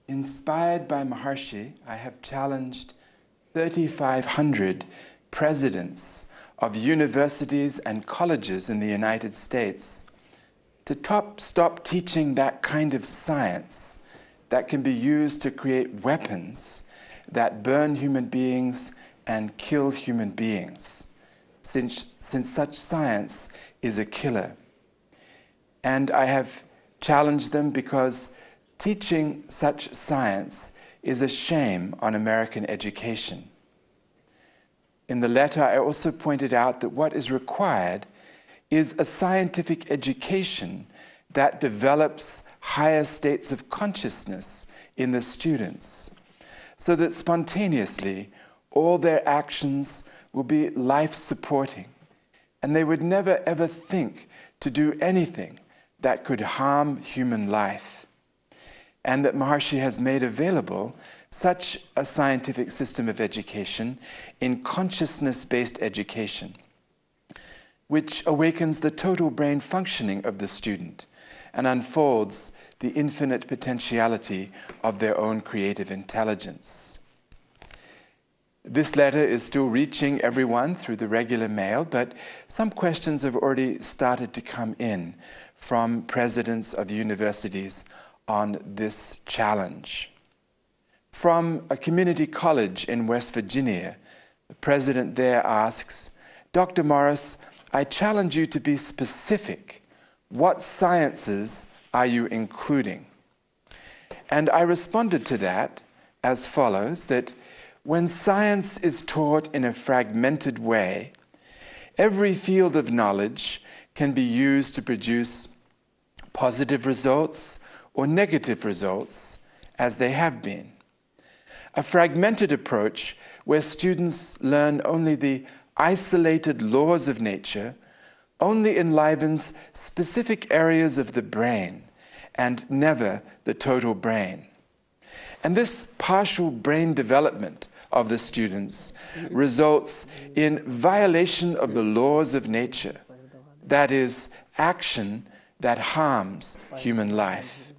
Inspired by Maharishi, I have challenged 3,500 presidents of universities and colleges in the United States to stop teaching that kind of science that can be used to create weapons that burn human beings and kill human beings, since such science is a killer. And I have challenged them because teaching such science is a shame on American education. In the letter, I also pointed out that what is required is a scientific education that develops higher states of consciousness in the students, so that spontaneously all their actions will be life-supporting, and they would never ever think to do anything that could harm human life. And that Maharishi has made available such a scientific system of education in consciousness-based education, which awakens the total brain functioning of the student and unfolds the infinite potentiality of their own creative intelligence. This letter is still reaching everyone through the regular mail, but some questions have already started to come in from presidents of universities on this challenge. From a community college in West Virginia, the president there asks, "Dr. Morris, I challenge you to be specific. What sciences are you including?" And I responded to that as follows, that when science is taught in a fragmented way, every field of knowledge can be used to produce positive results or negative results, as they have been. A fragmented approach where students learn only the isolated laws of nature only enlivens specific areas of the brain and never the total brain. And this partial brain development of the students results in violation of the laws of nature, that is, action that harms human life.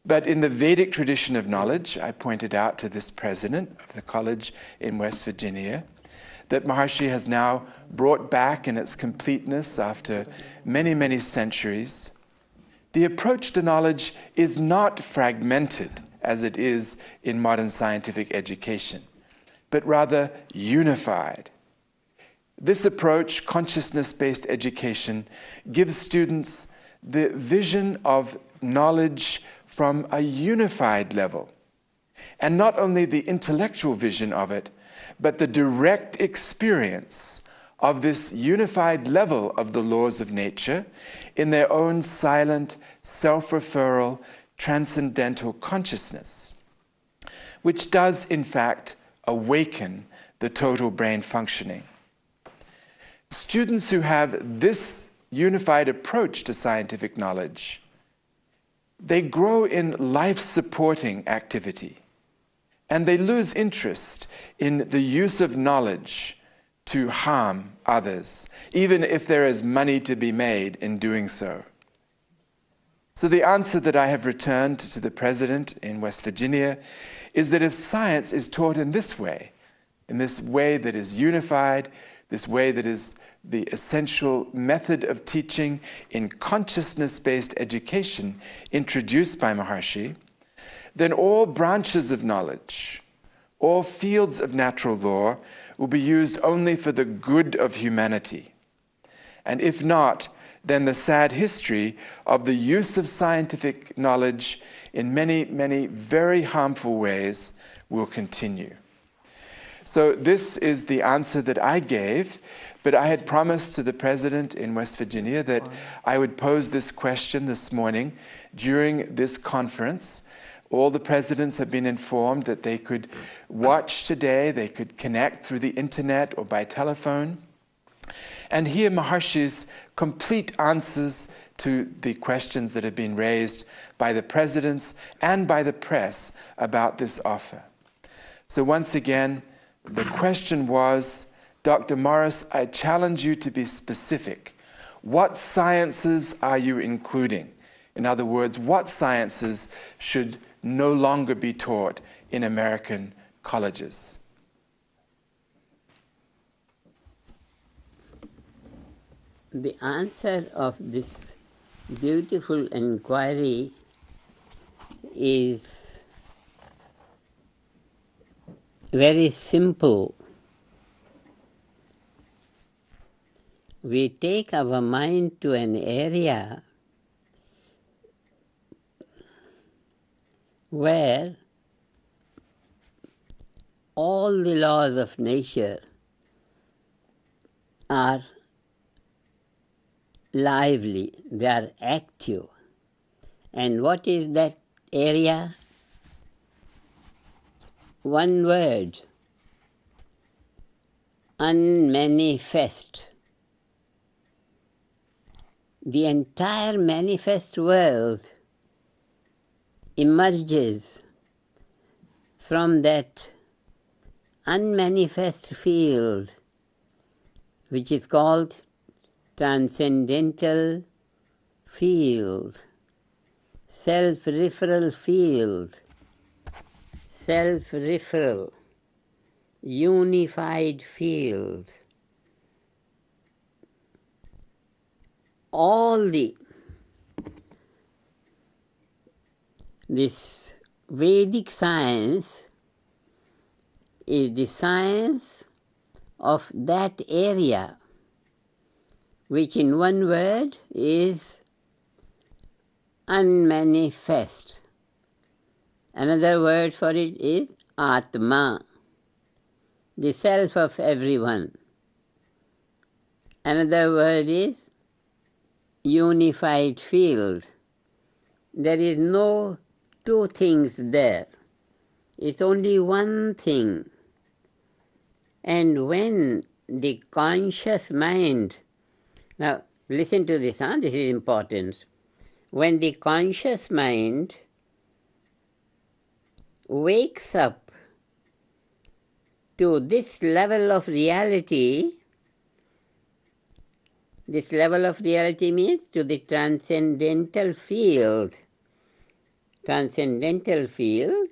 But in the Vedic tradition of knowledge, I pointed out to this president of the college in West Virginia that Maharishi has now brought back in its completeness after many, many centuries. The approach to knowledge is not fragmented as it is in modern scientific education, but rather unified. This approach, consciousness-based education, gives students the vision of knowledge from a unified level, and not only the intellectual vision of it, but the direct experience of this unified level of the laws of nature in their own silent, self-referral, transcendental consciousness, which does, in fact, awaken the total brain functioning. Students who have this unified approach to scientific knowledge, they grow in life-supporting activity, and they lose interest in the use of knowledge to harm others, even if there is money to be made in doing so. So the answer that I have returned to the president in West Virginia is that if science is taught in this way that is unified, this way that is the essential method of teaching in consciousness-based education introduced by Maharishi, then all branches of knowledge, all fields of natural law will be used only for the good of humanity. And if not, then the sad history of the use of scientific knowledge in many, many very harmful ways will continue. So this is the answer that I gave, but I had promised to the president in West Virginia that I would pose this question this morning during this conference. All the presidents have been informed that they could watch today, they could connect through the internet or by telephone, and hear Maharishi's complete answers to the questions that have been raised by the presidents and by the press about this offer. So once again, the question was, Dr. Morris, I challenge you to be specific. What sciences are you including In other words, what sciences should no longer be taught in American colleges? The answer of this beautiful inquiry is very simple. We take our mind to an area where all the laws of nature are lively, they are active. And what is that area? One word: unmanifest. The entire manifest world emerges from that unmanifest field, which is called transcendental field, self-referral field, self-referral, unified field. All this Vedic science is the science of that area, which in one word is unmanifest. Another word for it is Atma, the self of everyone. Another word is unified field. There is no two things there. It's only one thing. And when the conscious mind, now listen to this, this is important. When the conscious mind wakes up to this level of reality, this level of reality means to the transcendental field. Transcendental field,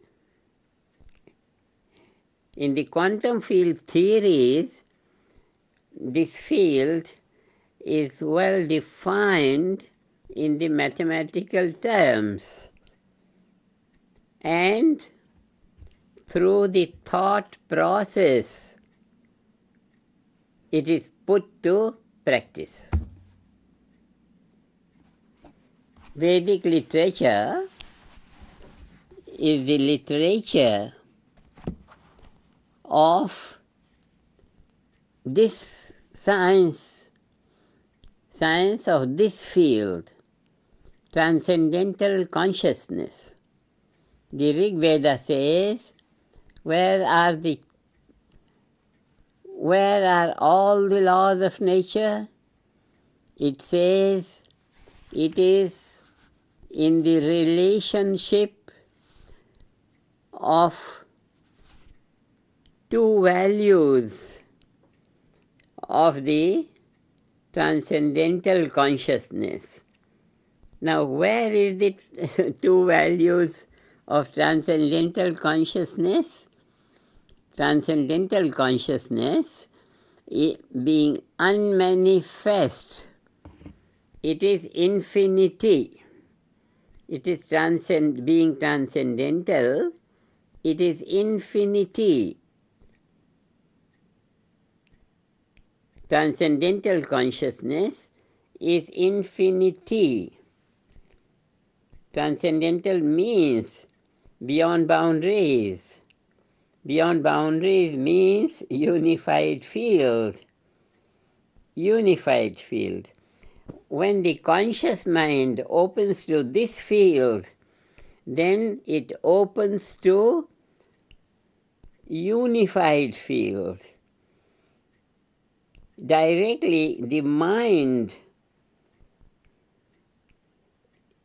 in the quantum field theories, this field is well defined in the mathematical terms, and through the thought process it is put to practice. Vedic literature is the literature of this science of this field, transcendental consciousness. The Rig Veda says, where are all the laws of nature? It says it is in the relationship of two values of the transcendental consciousness. Now, where is the two values of transcendental consciousness? Transcendental consciousness being unmanifest, it is infinity. It is being transcendental, it is infinity. Transcendental consciousness is infinity. Transcendental means beyond boundaries. Beyond boundaries means unified field. Unified field. When the conscious mind opens to this field, then it opens to unified field. Directly, the mind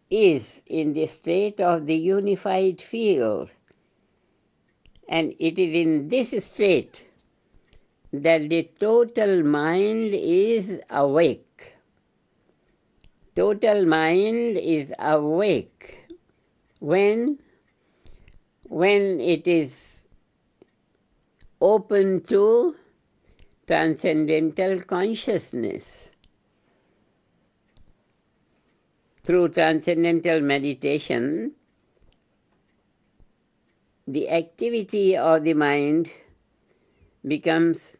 is in the state of the unified field. And it is in this state that the total mind is awake. Total mind is awake when it is open to transcendental consciousness. Through transcendental meditation, the activity of the mind becomes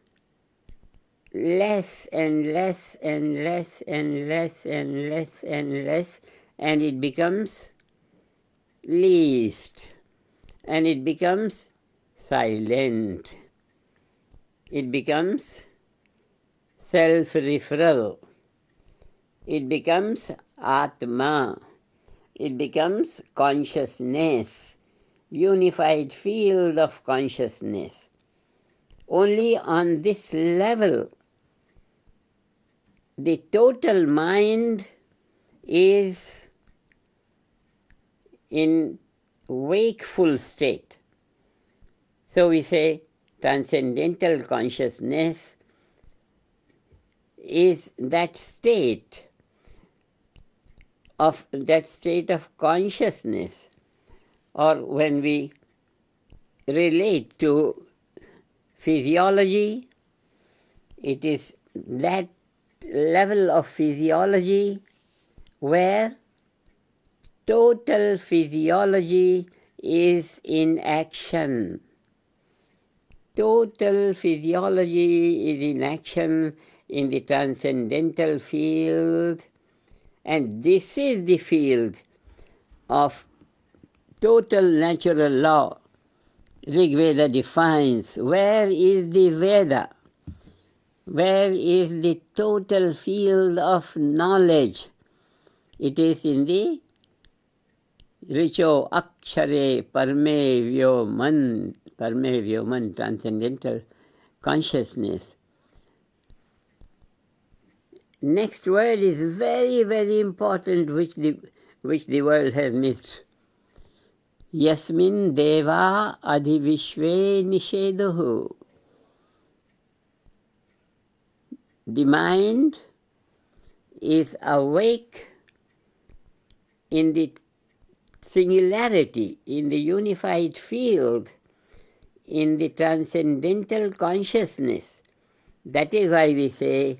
less and less and less and less and less and less, and it becomes least, and it becomes silent. It becomes self-referral. It becomes Atma. It becomes consciousness, unified field of consciousness. Only on this level, the total mind is in wakeful state. So we say transcendental consciousness is that state of consciousness, or when we relate to physiology, it is that level of physiology where total physiology is in action. Total physiology is in action in the transcendental field, and this is the field of total natural law. Rig Veda defines where is the Veda, where is the total field of knowledge. It is in the Richo Akshare Parme Vyoman, transcendental consciousness. Next word is very, very important, which the world has missed. Yasmin Deva Adhivishve Nisheduhu. The mind is awake in the singularity, in the unified field, in the transcendental consciousness. That is why we say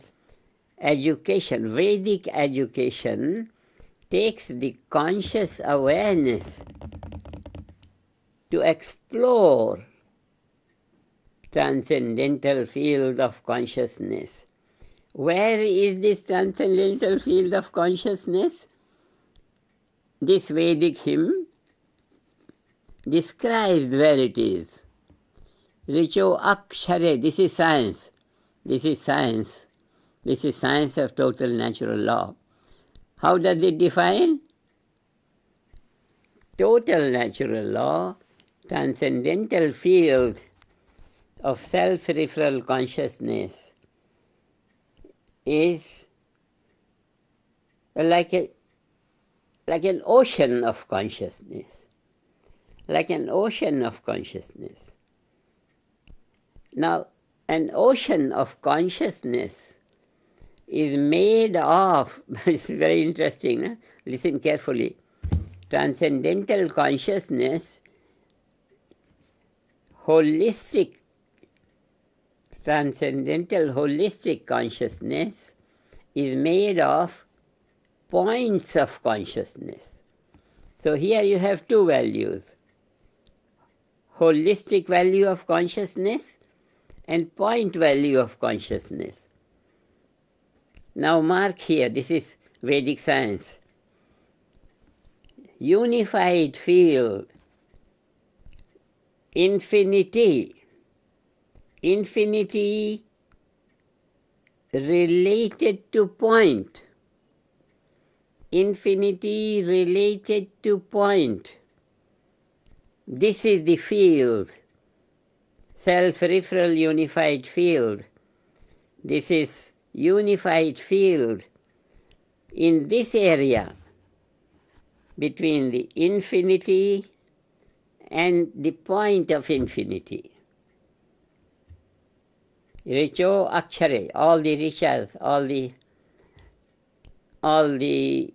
education, Vedic education, takes the conscious awareness to explore transcendental field of consciousness. Where is this transcendental field of consciousness? This Vedic hymn describes where it is. Richo Akshare, this is science. This is science. This is science of total natural law. How does it define? Total natural law, transcendental field of self-referral consciousness is like an ocean of consciousness. Like an ocean of consciousness. Now, an ocean of consciousness is made of, it's very interesting, huh? Listen carefully. Transcendental consciousness, transcendental holistic consciousness is made of points of consciousness. So here you have two values. Holistic value of consciousness and point value of consciousness. Now mark here, this is Vedic science. Unified field, infinity related to point. Infinity related to point. This is the field, self-referral unified field. This is unified field in this area between the infinity and the point of infinity. Richo Akshare, all the richas, all the all the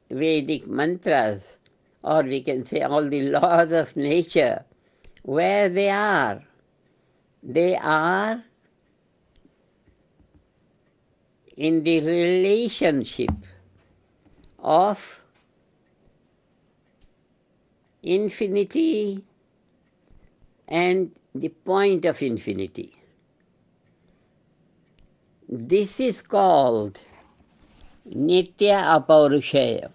Vedic mantras, or we can say all the laws of nature, where they are. They are in the relationship of infinity and the point of infinity. This is called Nitya Apaurushaya.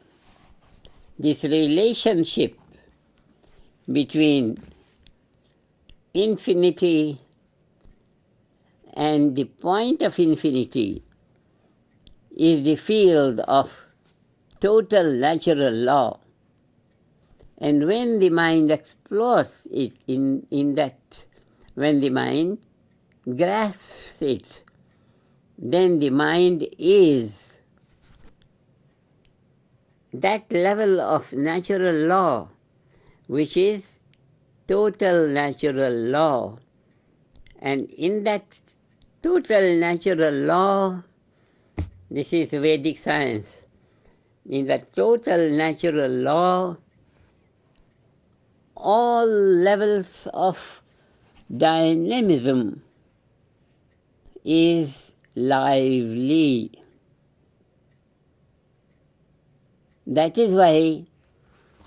This relationship between infinity and the point of infinity is the field of total natural law. And when the mind explores it in that, when the mind grasps it, then the mind is that level of natural law, which is total natural law. And in that total natural law, this is Vedic science, in that total natural law, all levels of dynamism is lively. That is why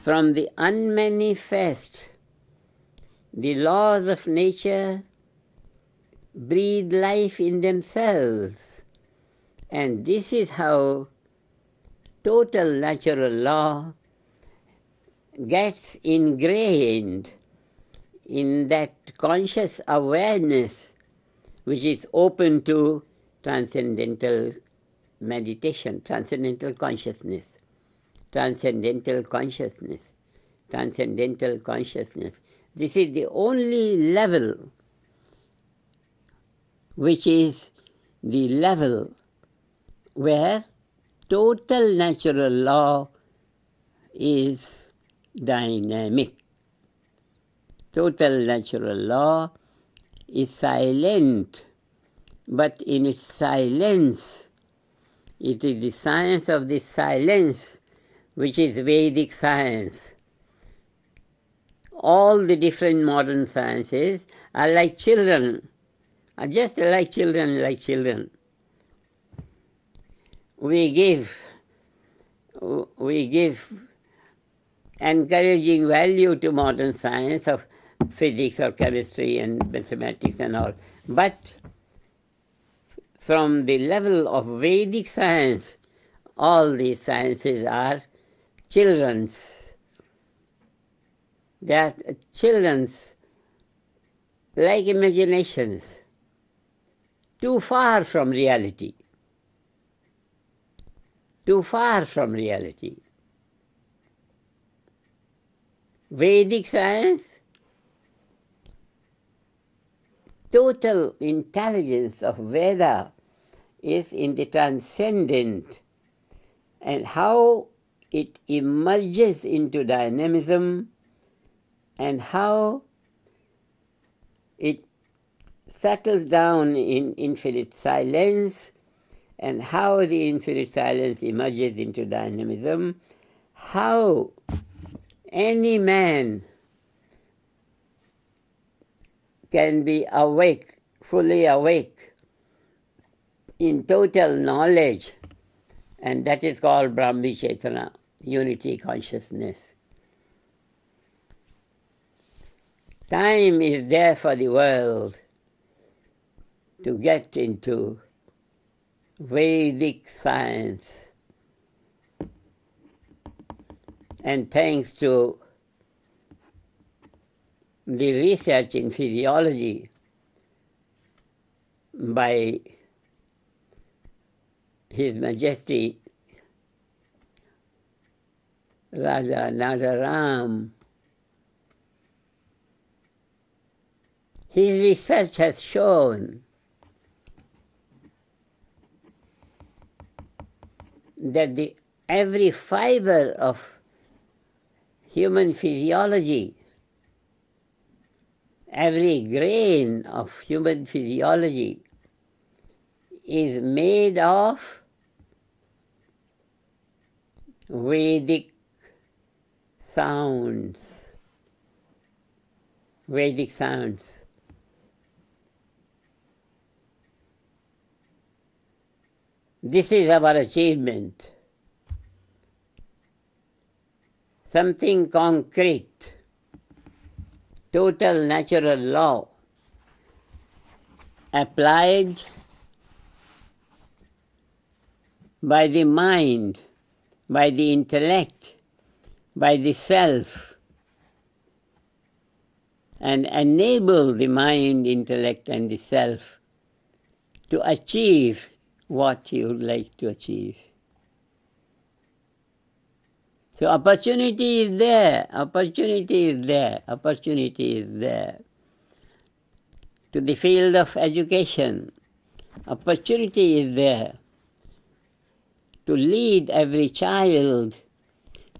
from the unmanifest, the laws of nature breathe life in themselves. And this is how total natural law gets ingrained in that conscious awareness which is open to transcendental meditation, transcendental consciousness, transcendental consciousness, transcendental consciousness. This is the only level which is the level where total natural law is dynamic. Total natural law is silent, but in its silence, it is the science of this silence which is Vedic science. All the different modern sciences are like children, are just like children. We give encouraging value to modern science of physics or chemistry and mathematics and all. But from the level of Vedic science, all these sciences are children's. They are children's, like imaginations, too far from reality. Too far from reality. Vedic science, total intelligence of Veda is in the transcendent, and how it emerges into dynamism and how it settles down in infinite silence, and how the infinite silence emerges into dynamism, how any man can be awake, fully awake, in total knowledge, and that is called Brahmi Chetana, unity consciousness. Time is there for the world to get into Vedic science. And thanks to the research in physiology by His Majesty Raja Nadaram, his research has shown that every fiber of human physiology, every grain of human physiology is made of Vedic sounds. Vedic sounds. This is our achievement. Something concrete, total natural law, applied by the mind, by the intellect, by the self, and enable the mind, intellect, and the self to achieve what you would like to achieve. So opportunity is there, opportunity is there, opportunity is there. To the field of education, opportunity is there to lead every child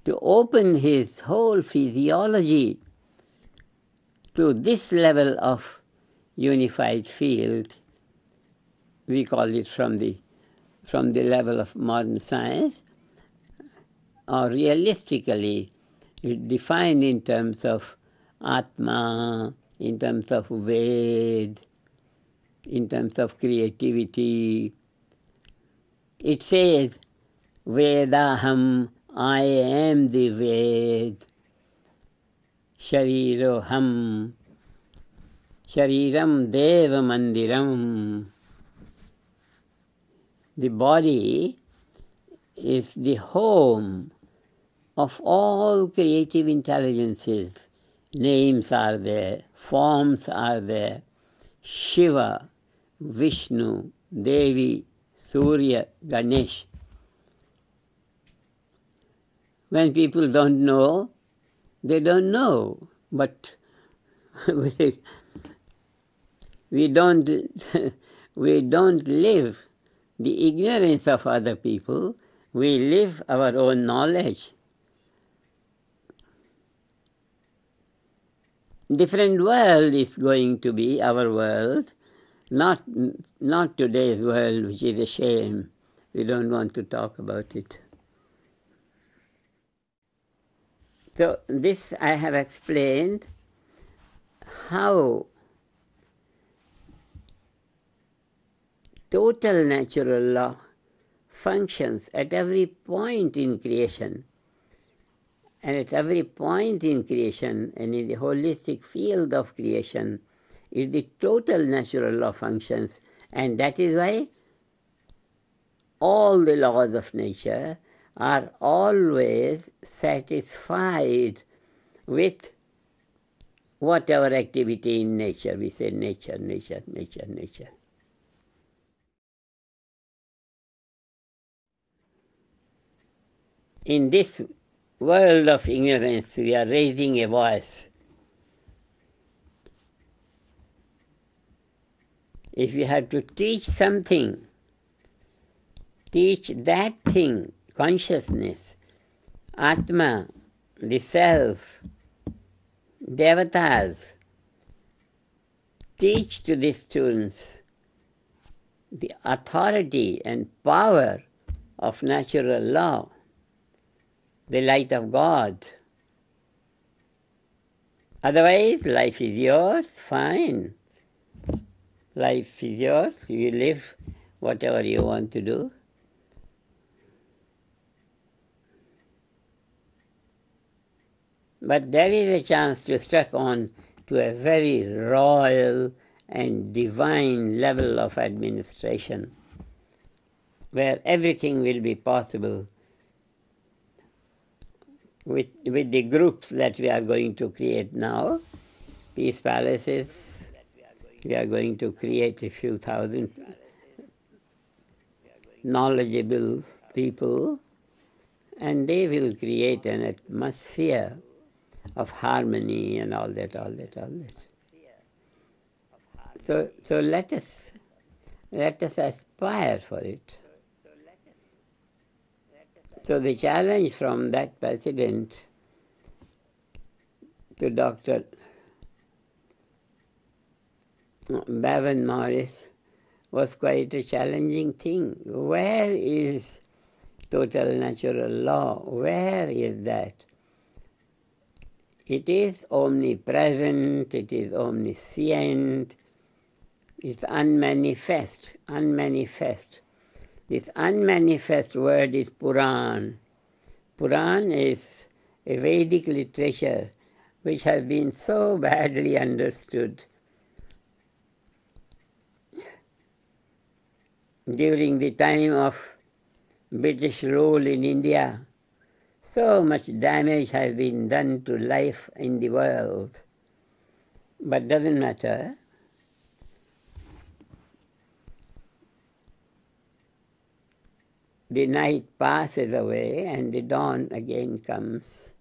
to open his whole physiology to this level of unified field. We call it from the level of modern science, or realistically defined in terms of Atma, in terms of Ved, in terms of creativity. It says, Vedaham, I am the Ved, Shariroham, Shariram Deva Mandiram. The body is the home of all creative intelligences. Names are there, forms are there. Shiva, Vishnu, Devi, Surya, Ganesh. When people don't know, they don't know. But we don't live the ignorance of other people. We live our own knowledge. Different world is going to be our world, not today's world, which is a shame. We don't want to talk about it. So this I have explained how total natural law functions at every point in creation. And at every point in creation and in the holistic field of creation is the total natural law functions. And that is why all the laws of nature are always satisfied with whatever activity in nature. We say nature, nature, nature, nature. In this world of ignorance, we are raising a voice. If you have to teach something, teach that thing, consciousness, Atma, the self, Devatas. Teach to the students the authority and power of natural law, the light of God. Otherwise, life is yours, fine. Life is yours, you live whatever you want to do. But there is a chance to step on to a very royal and divine level of administration, where everything will be possible with the groups that we are going to create now, peace palaces. We are going to create a few thousand knowledgeable people, and they will create an atmosphere of harmony and all that. So let us aspire for it. So the challenge from that president to Dr. Bevan Morris was quite a challenging thing. Where is total natural law. Where is that? It is omnipresent, it is omniscient, it's unmanifest, unmanifest. This unmanifest word is Puran. Puran is a Vedic literature which has been so badly understood during the time of British rule in India. So much damage has been done to life in the world. But doesn't matter. The night passes away and the dawn again comes.